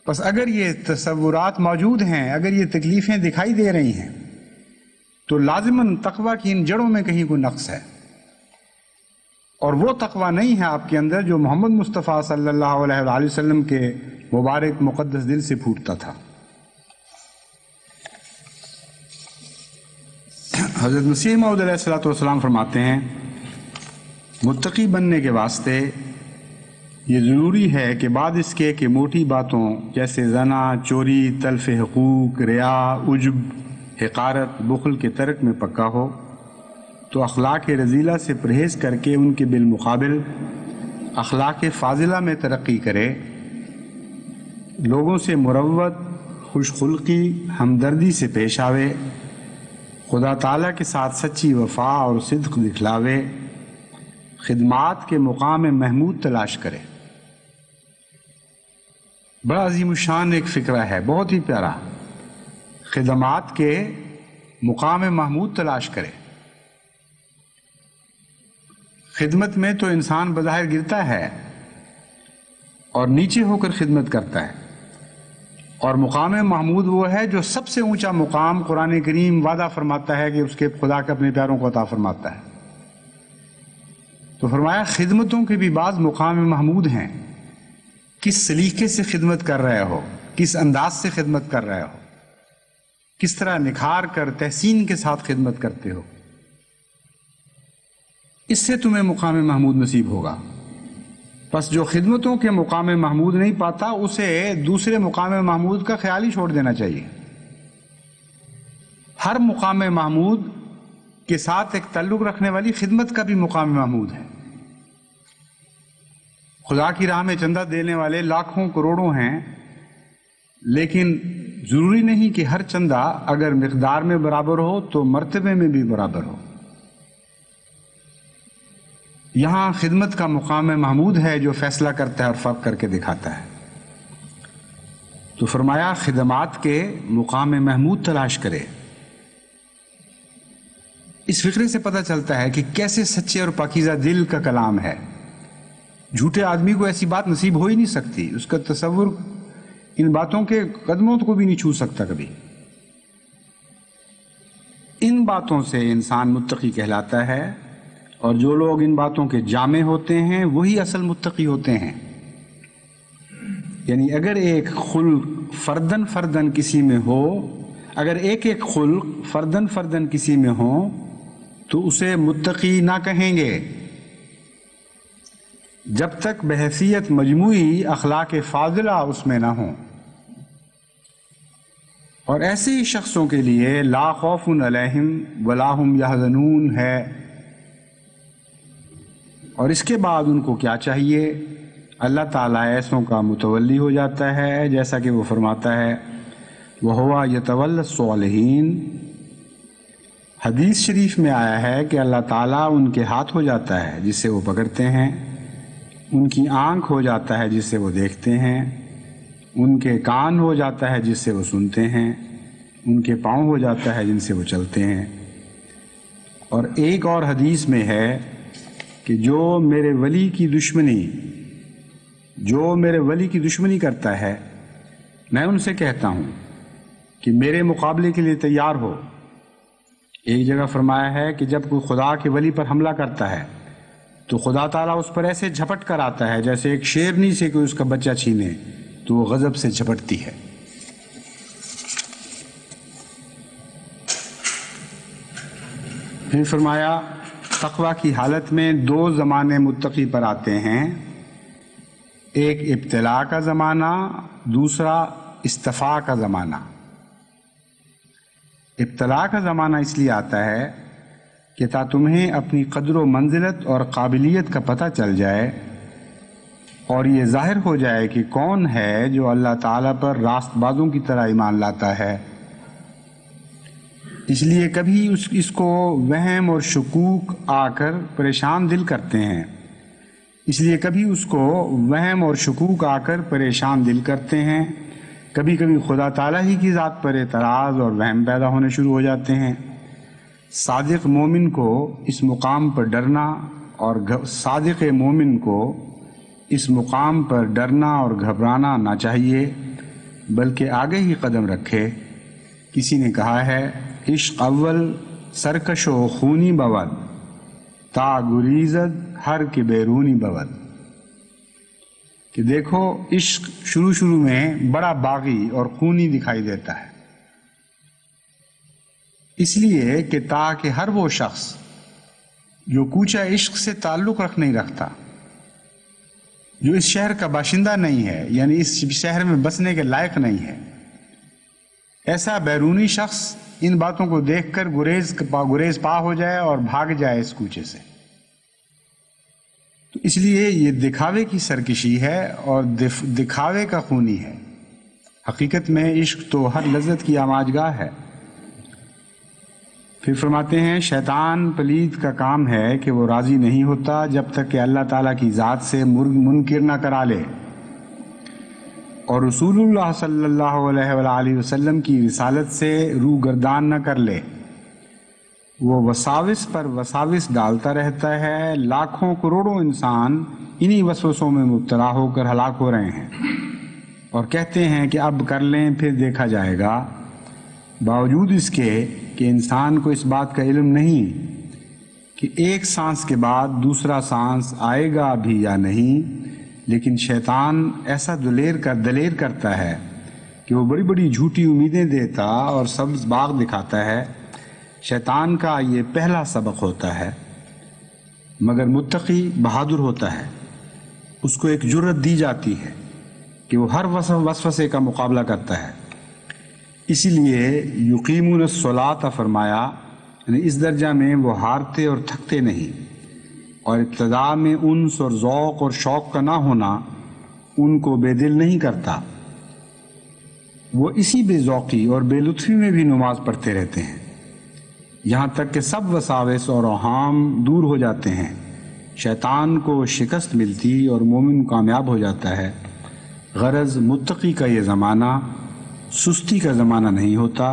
بس اگر یہ تصورات موجود ہیں، اگر یہ تکلیفیں دکھائی دے رہی ہیں تو لازماً تقویٰ کی ان جڑوں میں کہیں کوئی نقص ہے، اور وہ تقویٰ نہیں ہے آپ کے اندر جو محمد مصطفیٰ صلی اللہ علیہ وآلہ وسلم کے مبارک مقدس دل سے پھوٹتا تھا۔ حضرت مسیح موعود علیہ الصلوۃ والسلام فرماتے ہیں متقی بننے کے واسطے یہ ضروری ہے کہ بعد اس کے کہ موٹی باتوں جیسے زنا، چوری، تلف حقوق، ریا، عجب، حقارت، بخل کے ترک میں پکا ہو، تو اخلاق رذیلہ سے پرہیز کر کے ان کے بالمقابل اخلاق فاضلہ میں ترقی کرے، لوگوں سے مروت، خوش خلقی ہمدردی سے پیش آوے، خدا تعالیٰ کے ساتھ سچی وفا اور صدق دکھلاوے، خدمات کے مقام محمود تلاش کرے۔ بڑا عظیم الشان ایک فکرہ ہے، بہت ہی پیارا۔ خدمات کے مقام محمود تلاش کرے۔ خدمت میں تو انسان بظاہر گرتا ہے اور نیچے ہو کر خدمت کرتا ہے، اور مقام محمود وہ ہے جو سب سے اونچا مقام قرآن کریم وعدہ فرماتا ہے کہ اس کے خدا کے اپنے پیاروں کو عطا فرماتا ہے۔ تو فرمایا خدمتوں کے بھی بعض مقام محمود ہیں، کس سلیقے سے خدمت کر رہے ہو، کس انداز سے خدمت کر رہے ہو، کس طرح نکھار کر تحسین کے ساتھ خدمت کرتے ہو، اس سے تمہیں مقام محمود نصیب ہوگا۔ پس جو خدمتوں کے مقام محمود نہیں پاتا اسے دوسرے مقام محمود کا خیال ہی چھوڑ دینا چاہیے۔ ہر مقام محمود کے ساتھ ایک تعلق رکھنے والی خدمت کا بھی مقام محمود ہے۔ خدا کی راہ میں چندہ دینے والے لاکھوں کروڑوں ہیں، لیکن ضروری نہیں کہ ہر چندہ اگر مقدار میں برابر ہو تو مرتبے میں بھی برابر ہو۔ یہاں خدمت کا مقام محمود ہے جو فیصلہ کرتا ہے اور فرق کر کے دکھاتا ہے۔ تو فرمایا خدمات کے مقام محمود تلاش کرے۔ اس فکرے سے پتہ چلتا ہے کہ کیسے سچے اور پاکیزہ دل کا کلام ہے۔ جھوٹے آدمی کو ایسی بات نصیب ہو ہی نہیں سکتی، اس کا تصور ان باتوں کے قدموں کو بھی نہیں چھو سکتا کبھی۔ ان باتوں سے انسان متقی کہلاتا ہے، اور جو لوگ ان باتوں کے جامع ہوتے ہیں وہی اصل متقی ہوتے ہیں۔ یعنی اگر ایک خلق فردن فردن کسی میں ہو، اگر ایک خلق فردن فردن کسی میں ہو تو اسے متقی نہ کہیں گے جب تک بحیثیت مجموعی اخلاق فاضلہ اس میں نہ ہوں۔ اور ایسے ہی شخصوں کے لیے لا خوف علیہم ولا ہم یحزنون ہے۔ اور اس کے بعد ان کو کیا چاہیے؟ اللہ تعالیٰ ایسوں کا متولی ہو جاتا ہے، جیسا کہ وہ فرماتا ہے وَهُوَ يَتَوَلَّى الصَّالِحِينَ۔ حدیث شریف میں آیا ہے کہ اللہ تعالیٰ ان کے ہاتھ ہو جاتا ہے جس سے وہ پکڑتے ہیں، ان کی آنکھ ہو جاتا ہے جس سے وہ دیکھتے ہیں، ان کے کان ہو جاتا ہے جس سے وہ سنتے ہیں، ان کے پاؤں ہو جاتا ہے جن سے وہ چلتے ہیں۔ اور ایک اور حدیث میں ہے کہ جو میرے ولی کی دشمنی کرتا ہے میں ان سے کہتا ہوں کہ میرے مقابلے کے لیے تیار ہو۔ ایک جگہ فرمایا ہے کہ جب کوئی خدا کے ولی پر حملہ کرتا ہے تو خدا تعالیٰ اس پر ایسے جھپٹ کر آتا ہے جیسے ایک شیرنی سے کوئی اس کا بچہ چھینے تو وہ غضب سے جھپٹتی ہے۔ پھر فرمایا تقویٰ کی حالت میں دو زمانے متقی پر آتے ہیں، ایک ابتلاء کا زمانہ، دوسرا استفاء کا زمانہ۔ ابتلاء کا زمانہ اس لیے آتا ہے کہ تا تمہیں اپنی قدر و منزلت اور قابلیت کا پتہ چل جائے اور یہ ظاہر ہو جائے کہ کون ہے جو اللہ تعالیٰ پر راست بازوں کی طرح ایمان لاتا ہے۔ اس لیے کبھی اس کو وہم اور شکوک آ کر پریشان دل کرتے ہیں، کبھی کبھی خدا تعالیٰ ہی کی ذات پر اعتراض اور وہم پیدا ہونے شروع ہو جاتے ہیں۔ صادق مومن کو اس مقام پر ڈرنا اور گھبرانا نہ چاہیے، بلکہ آگے ہی قدم رکھے۔ کسی نے کہا ہے عشق اول سرکش و خونی بود، تا گریزد ہر کے بیرونی بود۔ کہ دیکھو عشق شروع میں بڑا باغی اور خونی دکھائی دیتا ہے، اس لیے کہ تاکہ ہر وہ شخص جو کوچہ عشق سے تعلق نہیں رکھتا، جو اس شہر کا باشندہ نہیں ہے، یعنی اس شہر میں بسنے کے لائق نہیں ہے، ایسا بیرونی شخص ان باتوں کو دیکھ کر گریز پا ہو جائے اور بھاگ جائے اس کوچے سے۔ تو اس لیے یہ دکھاوے کی سرکشی ہے اور دکھاوے کا خونی ہے۔ حقیقت میں عشق تو ہر لذت کی آماج گاہ ہے۔ پھر فرماتے ہیں شیطان پلید کا کام ہے کہ وہ راضی نہیں ہوتا جب تک کہ اللہ تعالیٰ کی ذات سے منکر نہ کرا لے اور رسول اللہ صلی اللہ علیہ وآلہ وسلم کی رسالت سے روح گردان نہ کر لے۔ وہ وساوس پر وساوس ڈالتا رہتا ہے، لاکھوں کروڑوں انسان انہی وسوسوں میں مبتلا ہو کر ہلاک ہو رہے ہیں اور کہتے ہیں کہ اب کر لیں پھر دیکھا جائے گا، باوجود اس کے کہ انسان کو اس بات کا علم نہیں کہ ایک سانس کے بعد دوسرا سانس آئے گا بھی یا نہیں۔ لیکن شیطان ایسا دلیر کرتا ہے کہ وہ بڑی بڑی جھوٹی امیدیں دیتا اور سبز باغ دکھاتا ہے۔ شیطان کا یہ پہلا سبق ہوتا ہے، مگر متقی بہادر ہوتا ہے، اس کو ایک جرأت دی جاتی ہے کہ وہ ہر وسوسے کا مقابلہ کرتا ہے۔ اسی لیے یقیمون الصلاۃ فرمایا، یعنی اس درجہ میں وہ ہارتے اور تھکتے نہیں، اور ابتدا میں انس اور ذوق اور شوق کا نہ ہونا ان کو بے دل نہیں کرتا۔ وہ اسی بے ذوقی اور بے لطفی میں بھی نماز پڑھتے رہتے ہیں، یہاں تک کہ سب وساوس اور اوہام دور ہو جاتے ہیں، شیطان کو شکست ملتی اور مومن کامیاب ہو جاتا ہے۔ غرض متقی کا یہ زمانہ سستی کا زمانہ نہیں ہوتا،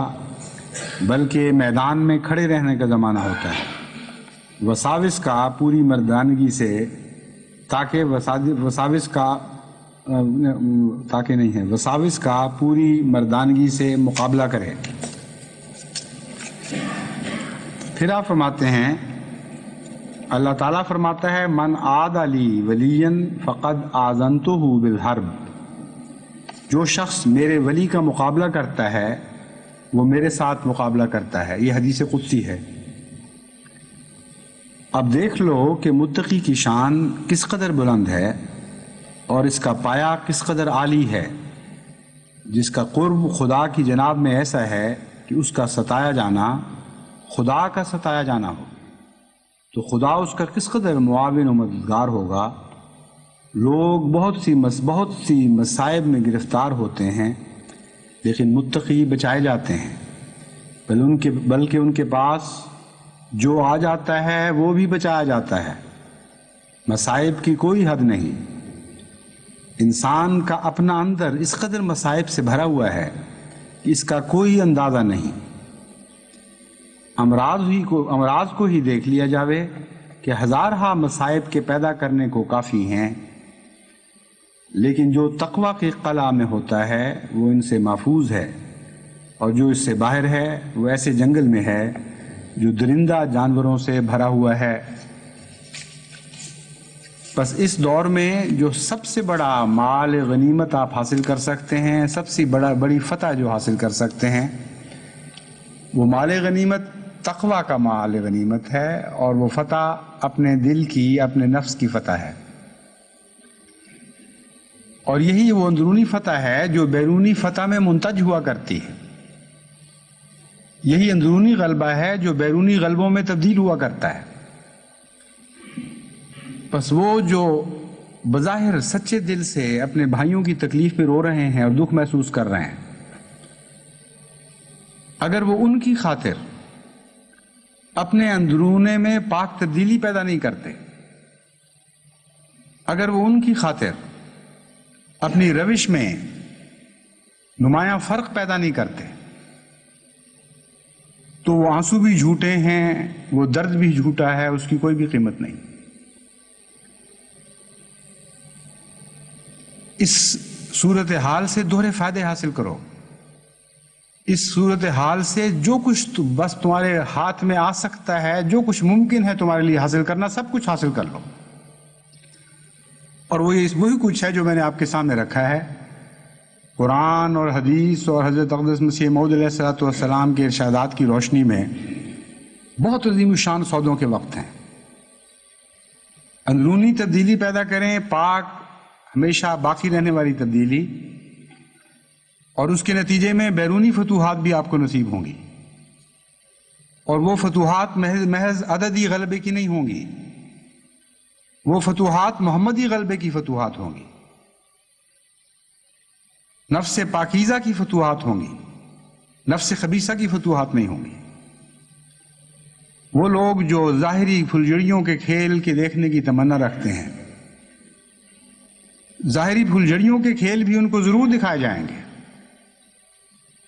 بلکہ میدان میں کھڑے رہنے کا زمانہ ہوتا ہے، وساوس کا پوری مردانگی سے وساوس کا پوری مردانگی سے مقابلہ کرے۔ پھر آپ فرماتے ہیں، اللہ تعالیٰ فرماتا ہے من عاد لی ولیا فقد آذنتہ بالحرب، جو شخص میرے ولی کا مقابلہ کرتا ہے وہ میرے ساتھ مقابلہ کرتا ہے۔ یہ حدیث قدسی ہے۔ اب دیکھ لو کہ متقی کی شان کس قدر بلند ہے اور اس کا پایہ کس قدر عالی ہے، جس کا قرب خدا کی جناب میں ایسا ہے کہ اس کا ستایا جانا خدا کا ستایا جانا ہو تو خدا اس کا کس قدر معاون و مددگار ہوگا۔ لوگ بہت سی مصائب میں گرفتار ہوتے ہیں لیکن متقی بچائے جاتے ہیں، بلکہ ان کے پاس جو آ جاتا ہے وہ بھی بچایا جاتا ہے۔ مصائب کی کوئی حد نہیں، انسان کا اپنا اندر اس قدر مصائب سے بھرا ہوا ہے کہ اس کا کوئی اندازہ نہیں۔ امراض کو ہی دیکھ لیا جاوے کہ ہزارہا مصائب کے پیدا کرنے کو کافی ہیں، لیکن جو تقوی کی قلعہ میں ہوتا ہے وہ ان سے محفوظ ہے، اور جو اس سے باہر ہے وہ ایسے جنگل میں ہے جو درندہ جانوروں سے بھرا ہوا ہے۔ بس اس دور میں جو سب سے بڑا مال غنیمت آپ حاصل کر سکتے ہیں، سب سے بڑی فتح جو حاصل کر سکتے ہیں، وہ مال غنیمت تقوی کا مال غنیمت ہے، اور وہ فتح اپنے دل کی، اپنے نفس کی فتح ہے، اور یہی وہ اندرونی فتح ہے جو بیرونی فتح میں منتج ہوا کرتی ہے۔ یہی اندرونی غلبہ ہے جو بیرونی غلبوں میں تبدیل ہوا کرتا ہے۔ بس وہ جو بظاہر سچے دل سے اپنے بھائیوں کی تکلیف میں رو رہے ہیں اور دکھ محسوس کر رہے ہیں، اگر وہ ان کی خاطر اپنے اندرونے میں پاک تبدیلی پیدا نہیں کرتے، اگر وہ ان کی خاطر اپنی روش میں نمایاں فرق پیدا نہیں کرتے، تو وہ آنسو بھی جھوٹے ہیں، وہ درد بھی جھوٹا ہے، اس کی کوئی بھی قیمت نہیں۔ اس صورتحال سے دوہرے فائدے حاصل کرو۔ اس صورتحال سے جو کچھ بس تمہارے ہاتھ میں آ سکتا ہے، جو کچھ ممکن ہے تمہارے لیے حاصل کرنا، سب کچھ حاصل کر لو۔ اور وہی کچھ ہے جو میں نے آپ کے سامنے رکھا ہے، قرآن اور حدیث اور حضرت اقدس مسیح موعود علیہ الصلوۃ والسلام کے ارشادات کی روشنی میں بہت عظیم الشان سودوں کے وقت ہیں۔ اندرونی تبدیلی پیدا کریں، پاک ہمیشہ باقی رہنے والی تبدیلی، اور اس کے نتیجے میں بیرونی فتوحات بھی آپ کو نصیب ہوں گی، اور وہ فتوحات محض عددی غلبے کی نہیں ہوں گی، وہ فتوحات محمدی غلبے کی فتوحات ہوں گی۔ نفس پاکیزہ کی فتوحات ہوں گی، نفس خبیثہ کی فتوحات نہیں ہوں گی۔ وہ لوگ جو ظاہری پھلجھڑیوں کے کھیل کے دیکھنے کی تمنا رکھتے ہیں، ظاہری پھلجھڑیوں کے کھیل بھی ان کو ضرور دکھائے جائیں گے،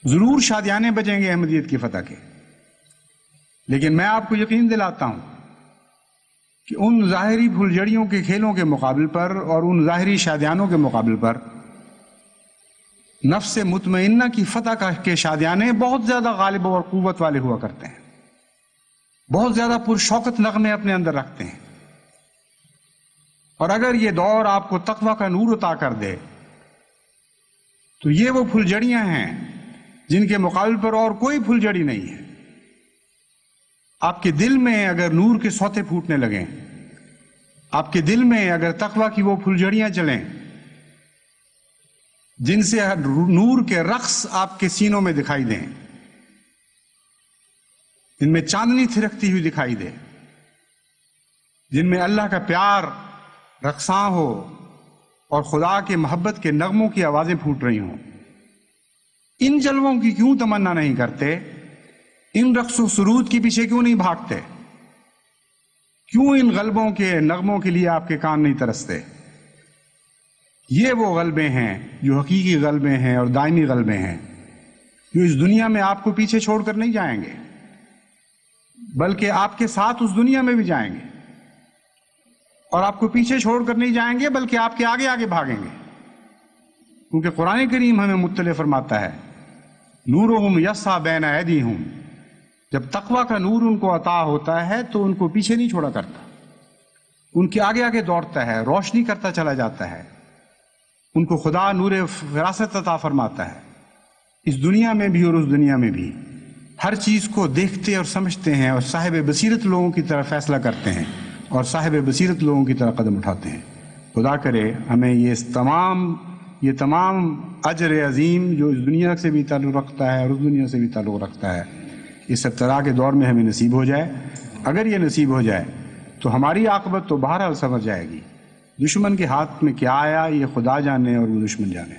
ضرور شادیانے بجیں گے احمدیت کی فتح کے، لیکن میں آپ کو یقین دلاتا ہوں کہ ان ظاہری پھلجھڑیوں کے کھیلوں کے مقابل پر اور ان ظاہری شادیانوں کے مقابل پر نفس مطمئنہ کی فتح کے شادیانے بہت زیادہ غالب اور قوت والے ہوا کرتے ہیں، بہت زیادہ پرشوقت نغمے اپنے اندر رکھتے ہیں۔ اور اگر یہ دور آپ کو تقویٰ کا نور عطا کر دے تو یہ وہ پھلجھڑیاں ہیں جن کے مقابل پر اور کوئی پھلجھڑی نہیں ہے۔ آپ کے دل میں اگر نور کے سوتے پھوٹنے لگیں، آپ کے دل میں اگر تقویٰ کی وہ پھلجھڑیاں چلیں جن سے نور کے رقص آپ کے سینوں میں دکھائی دیں، جن میں چاندنی تھرکتی ہوئی دکھائی دے، جن میں اللہ کا پیار رقصاں ہو اور خدا کے محبت کے نغموں کی آوازیں پھوٹ رہی ہوں، ان جلووں کی کیوں تمنا نہیں کرتے؟ ان رقص و سرود کے پیچھے کیوں نہیں بھاگتے؟ کیوں ان غلبوں کے نغموں کے لیے آپ کے کان نہیں ترستے؟ یہ وہ غلبے ہیں جو حقیقی غلبے ہیں اور دائمی غلبے ہیں، جو اس دنیا میں آپ کو پیچھے چھوڑ کر نہیں جائیں گے، بلکہ آپ کے ساتھ اس دنیا میں بھی جائیں گے، اور آپ کو پیچھے چھوڑ کر نہیں جائیں گے بلکہ آپ کے آگے آگے بھاگیں گے، کیونکہ قرآن کریم ہمیں مطلع فرماتا ہے نورہم یسعی بین ایدیہم، جب تقویٰ کا نور ان کو عطا ہوتا ہے تو ان کو پیچھے نہیں چھوڑا کرتا، ان کے آگے آگے دوڑتا ہے، روشنی کرتا چلا جاتا ہے، ان کو خدا نور فراست عطا فرماتا ہے، اس دنیا میں بھی اور اس دنیا میں بھی ہر چیز کو دیکھتے اور سمجھتے ہیں، اور صاحب بصیرت لوگوں کی طرح فیصلہ کرتے ہیں اور صاحب بصیرت لوگوں کی طرح قدم اٹھاتے ہیں۔ خدا کرے ہمیں یہ تمام اجر عظیم جو اس دنیا سے بھی تعلق رکھتا ہے اور اس دنیا سے بھی تعلق رکھتا ہے، اس ابتلا کے دور میں ہمیں نصیب ہو جائے۔ اگر یہ نصیب ہو جائے تو ہماری عاقبت تو بہرحال سنور جائے گی، دشمن کے ہاتھ میں کیا آیا یہ خدا جانے اور وہ دشمن جانے۔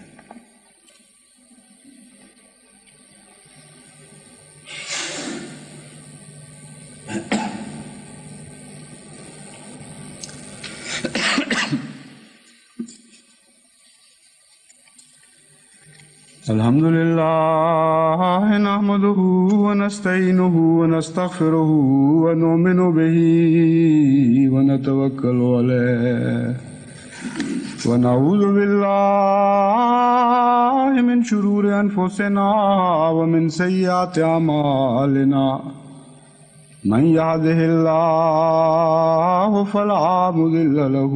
الحمد للہ نحمده ونستعینه ونستغفره ونؤمن به ونتوکل علیہ ونعوذ باللہ من شرور انفسنا ومن سیئات اعمالنا من يهده اللہ فلا مضل له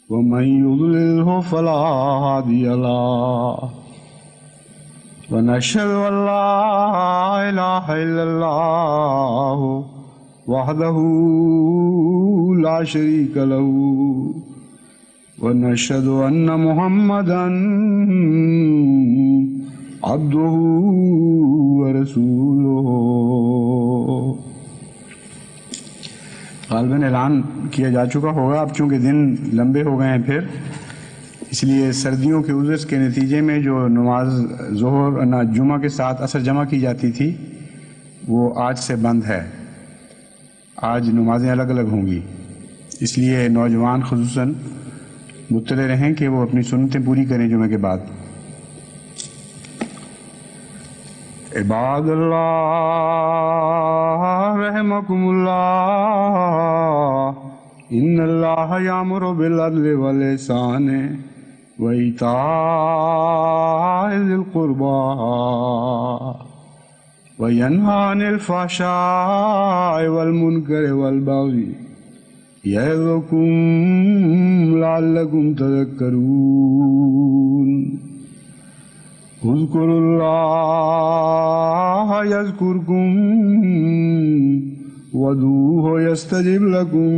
ومن يضلله فلا هادي له ونشهد أن لا إله إلا الله وحده لا شريك له ونشهد أن محمدا عبده ورسوله۔ غالباً اعلان کیا جا چکا ہوگا، اب چونکہ دن لمبے ہو گئے ہیں پھر، اس لیے سردیوں کے عذر کے نتیجے میں جو نماز ظہر جمعہ کے ساتھ عصر جمع کی جاتی تھی وہ آج سے بند ہے، آج نمازیں الگ الگ ہوں گی، اس لیے نوجوان خصوصاً مطلع رہیں کہ وہ اپنی سنتیں پوری کریں جمعہ کے بعد۔ عباد اللہ رحمکم اللہ، ان اللہ یامر بالعدل والاحسان وإیتاء ذی القربى وینہی عن الفحشاء والمنکر والبغی یعظکم لعلکم تذکرون۔ اذکروا اللہ یذکرکم وادعوہ یستجب لکم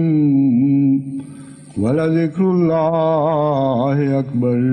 وَلَذِكْرُ اللَّهِ أَكْبَرُ۔